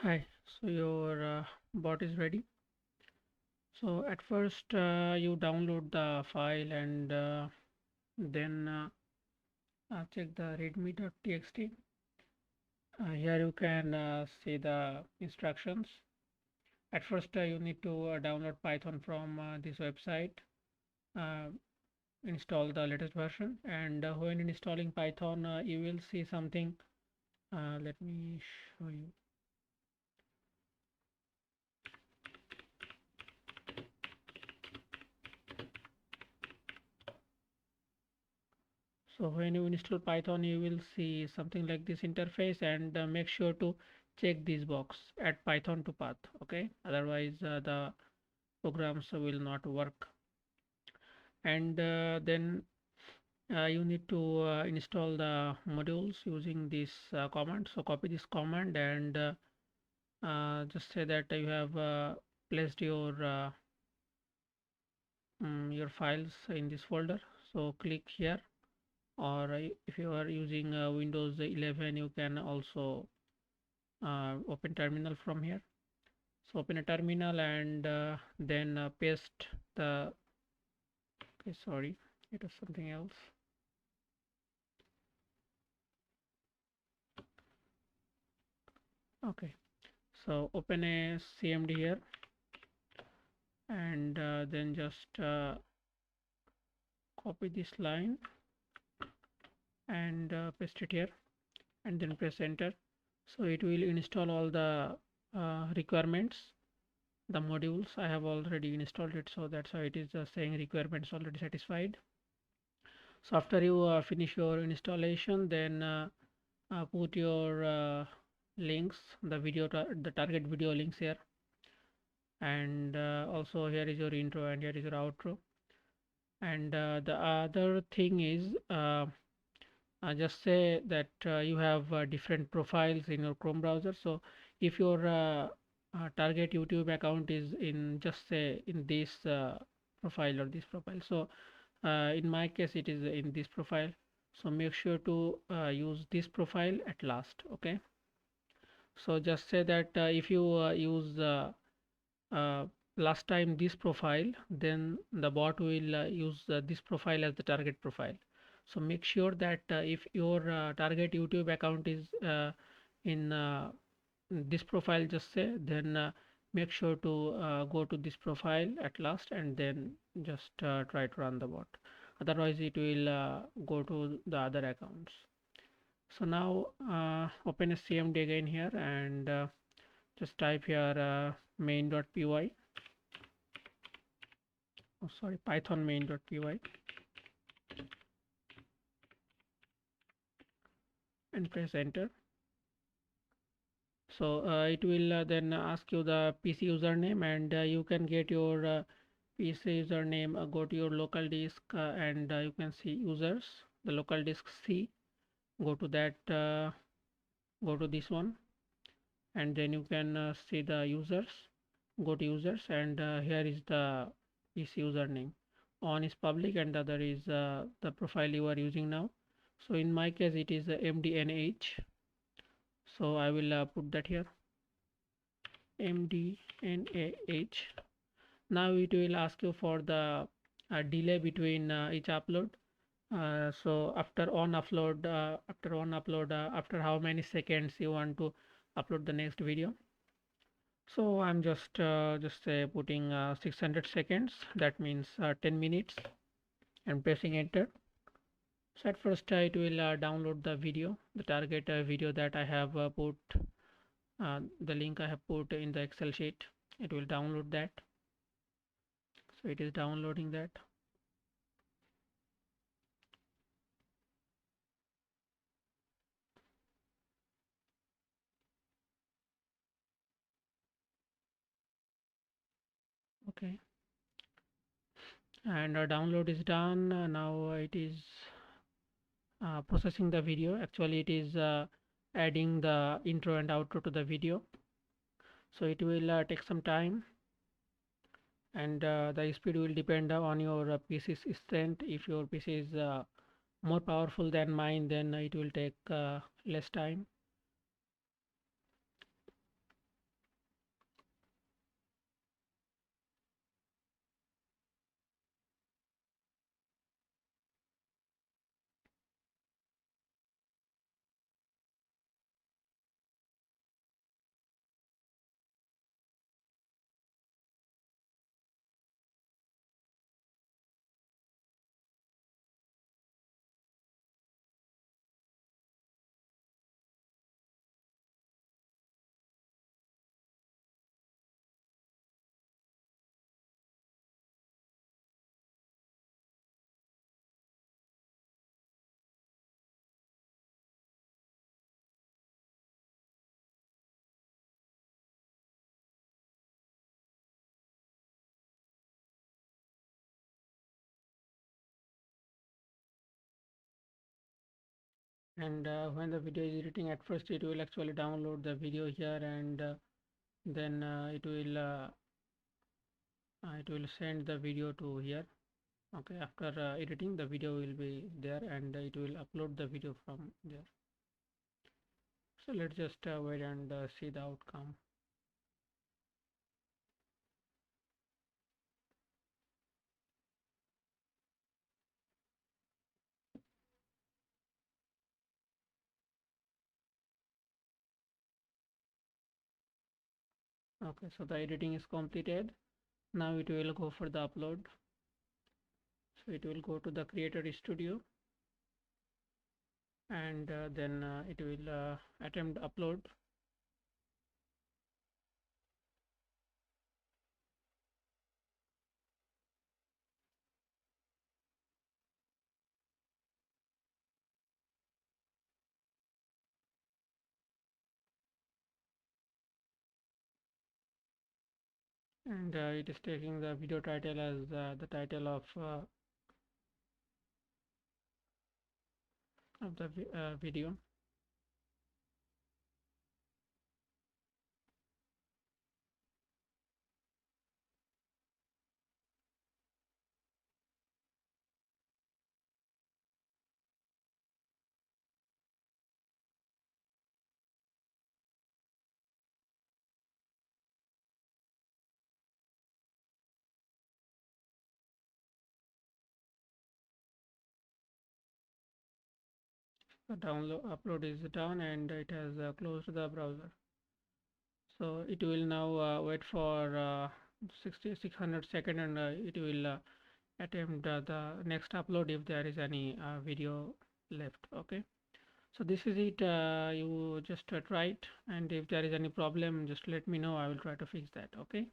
Hi, so your bot is ready. So at first you download the file and then check the readme.txt. Here you can see the instructions. At first you need to download Python from this website, uh, install the latest version, and when installing Python you will see something. Let me show you. So when you install Python, you will see something like this interface, and make sure to check this box, add Python to path. Okay, otherwise the programs will not work. And then you need to install the modules using this command. So copy this command and just say that you have placed your files in this folder. So click here, or if you are using Windows 11, you can also open terminal from here. So open a terminal and then paste the, okay, sorry, it was something else. Okay, so open a CMD here and then just copy this line and paste it here and then press enter. So it will install all the requirements, the modules. I have already installed it, so that's why it is saying requirements already satisfied. So after you finish your installation, then put your links, the target video links here, and also here is your intro and here is your outro. And the other thing is, just say that you have different profiles in your Chrome browser. So if your target YouTube account is in, just say, in this profile or this profile, so in my case it is in this profile, so make sure to use this profile at last. Okay, so just say that if you use uh, last time this profile, then the bot will use this profile as the target profile. So make sure that if your target YouTube account is in this profile, just say, then make sure to go to this profile at last and then just try to run the bot. Otherwise it will go to the other accounts. So now open a CMD again here and just type here main.py, oh sorry, python main.py, and press enter. So it will then ask you the PC username, and you can get your PC username. Go to your local disk and you can see users, the local disk C. Go to that, go to this one, and then you can see the users. Go to users, and here is the PC username. One is public and the other is the profile you are using now. So in my case it is mdnh, so I will put that here, mdnh. Now it will ask you for the delay between each upload. So after one upload, after how many seconds you want to upload the next video. So I'm just putting 600 seconds, that means 10 minutes, and pressing enter. So at first it will download the video, the target video that I have put, the link I have put in the Excel sheet. It will download that. So it is downloading that. Okay, and download is done. Now it is processing the video. Actually it is adding the intro and outro to the video, so it will take some time, and the speed will depend on your PC's strength. If your PC is more powerful than mine, then it will take less time. And when the video is editing, at first it will actually download the video here, and then it will send the video to here. Okay, after editing, the video will be there, and it will upload the video from there. So let's just wait and see the outcome. Okay, so the editing is completed. Now it will go for the upload. So it will go to the Creator Studio, and then it will attempt upload. And it is taking the video title as the title of the video. The download upload is done, and it has closed the browser. So it will now wait for 600 seconds, and it will attempt the next upload if there is any video left. Okay, so this is it. You just try it, and if there is any problem, just let me know. I will try to fix that. Okay.